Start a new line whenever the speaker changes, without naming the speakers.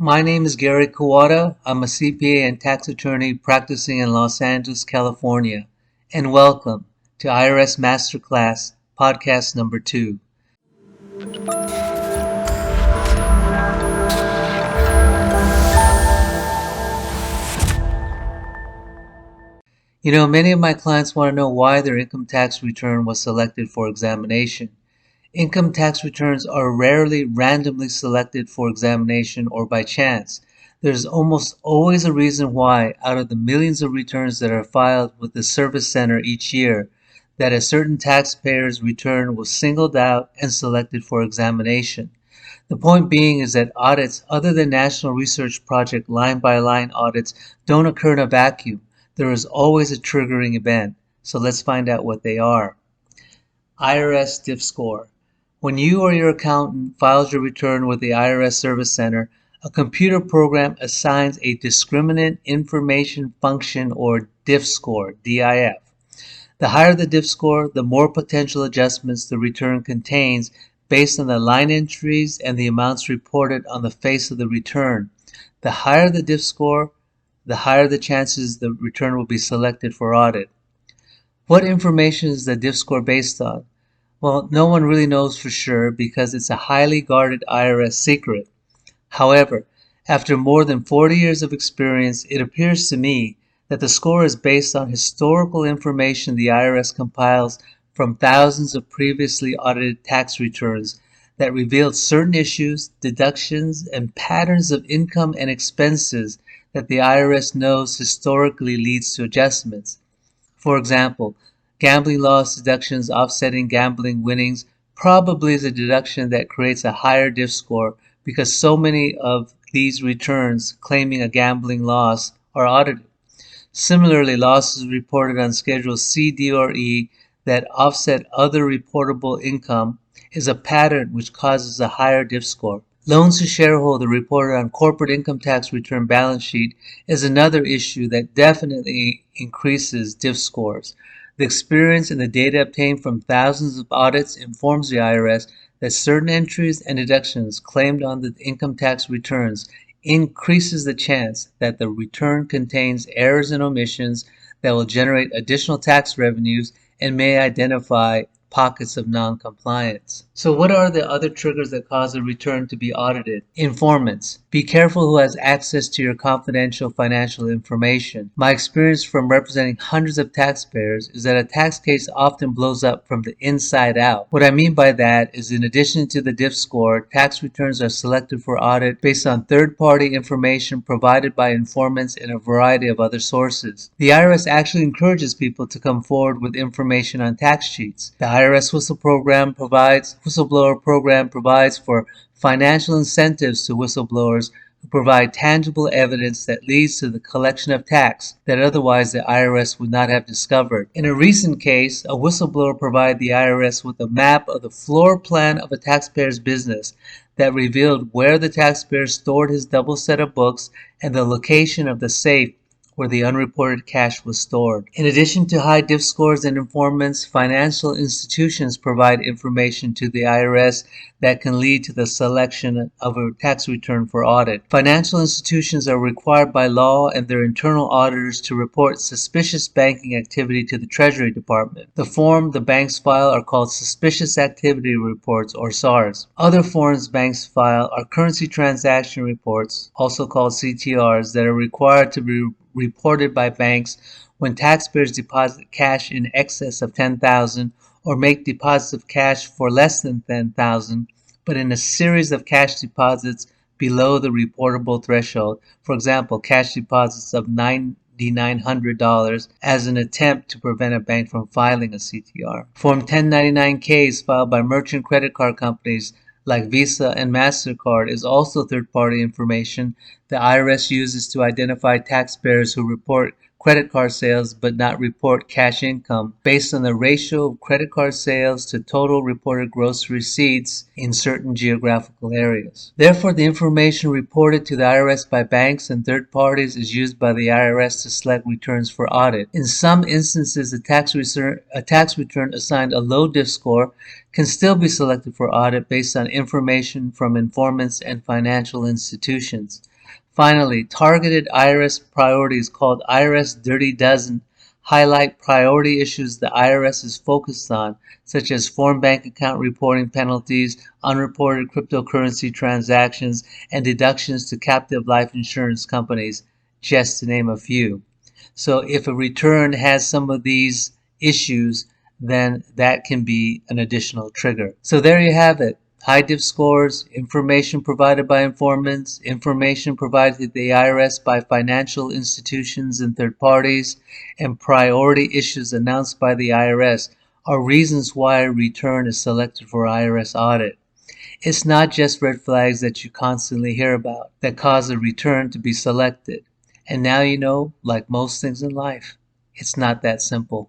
My name is Gary Kawada. I'm a CPA and tax attorney practicing in Los Angeles, California, and welcome to IRS Masterclass Podcast number 2. Many of my clients want to know why their income tax return was selected for examination. Income tax returns are rarely randomly selected for examination or by chance. There's almost always a reason why, out of the millions of returns that are filed with the Service Center each year, that a certain taxpayer's return was singled out and selected for examination. The point being is that audits other than National Research Project line-by-line audits don't occur in a vacuum. There is always a triggering event. So let's find out what they are. IRS DIF score. When you or your accountant files your return with the IRS Service Center, a computer program assigns a discriminant information function or DIF score, DIF. The higher the DIF score, the more potential adjustments the return contains based on the line entries and the amounts reported on the face of the return. The higher the DIF score, the higher the chances the return will be selected for audit. What information is the DIF score based on? Well, no one really knows for sure because it's a highly guarded IRS secret. However, after more than 40 years of experience, it appears to me that the score is based on historical information the IRS compiles from thousands of previously audited tax returns that revealed certain issues, deductions, and patterns of income and expenses that the IRS knows historically leads to adjustments. For example, gambling loss deductions offsetting gambling winnings probably is a deduction that creates a higher DIF score because so many of these returns claiming a gambling loss are audited. Similarly, losses reported on Schedule C, D, or E that offset other reportable income is a pattern which causes a higher DIF score. Loans to shareholder reported on corporate income tax return balance sheet is another issue that definitely increases DIF scores. The experience and the data obtained from thousands of audits informs the IRS that certain entries and deductions claimed on the income tax returns increases the chance that the return contains errors and omissions that will generate additional tax revenues and may identify pockets of non-compliance. So what are the other triggers that cause a return to be audited? Informants. Be careful who has access to your confidential financial information. My experience from representing hundreds of taxpayers is that a tax case often blows up from the inside out. What I mean by that is in addition to the DIF score, tax returns are selected for audit based on third-party information provided by informants and a variety of other sources. The IRS actually encourages people to come forward with information on tax sheets. The IRS whistleblower program provides for financial incentives to whistleblowers who provide tangible evidence that leads to the collection of tax that otherwise the IRS would not have discovered. In a recent case, a whistleblower provided the IRS with a map of the floor plan of a taxpayer's business that revealed where the taxpayer stored his double set of books and the location of the safe where the unreported cash was stored. In addition to high DIF scores and informants, financial institutions provide information to the IRS that can lead to the selection of a tax return for audit. Financial institutions are required by law and their internal auditors to report suspicious banking activity to the Treasury Department. The form the banks file are called Suspicious Activity Reports or SARs. Other forms banks file are Currency Transaction Reports, also called CTRs, that are required to be reported by banks when taxpayers deposit cash in excess of $10,000 or make deposits of cash for less than $10,000, but in a series of cash deposits below the reportable threshold. For example, cash deposits of $9,900 as an attempt to prevent a bank from filing a CTR. Form 1099-K is filed by merchant credit card companies like Visa and MasterCard is also third-party information the IRS uses to identify taxpayers who report credit card sales but not report cash income based on the ratio of credit card sales to total reported gross receipts in certain geographical areas. Therefore, the information reported to the IRS by banks and third parties is used by the IRS to select returns for audit. In some instances, a tax return assigned a low DIF score can still be selected for audit based on information from informants and financial institutions. Finally, targeted IRS priorities called IRS Dirty Dozen highlight priority issues the IRS is focused on, such as foreign bank account reporting penalties, unreported cryptocurrency transactions, and deductions to captive life insurance companies, just to name a few. So if a return has some of these issues, then that can be an additional trigger. So there you have it. High diff scores, information provided by informants, information provided to the IRS by financial institutions and third parties, and priority issues announced by the IRS are reasons why a return is selected for IRS audit. It's not just red flags that you constantly hear about that cause a return to be selected. And now you know, like most things in life, it's not that simple.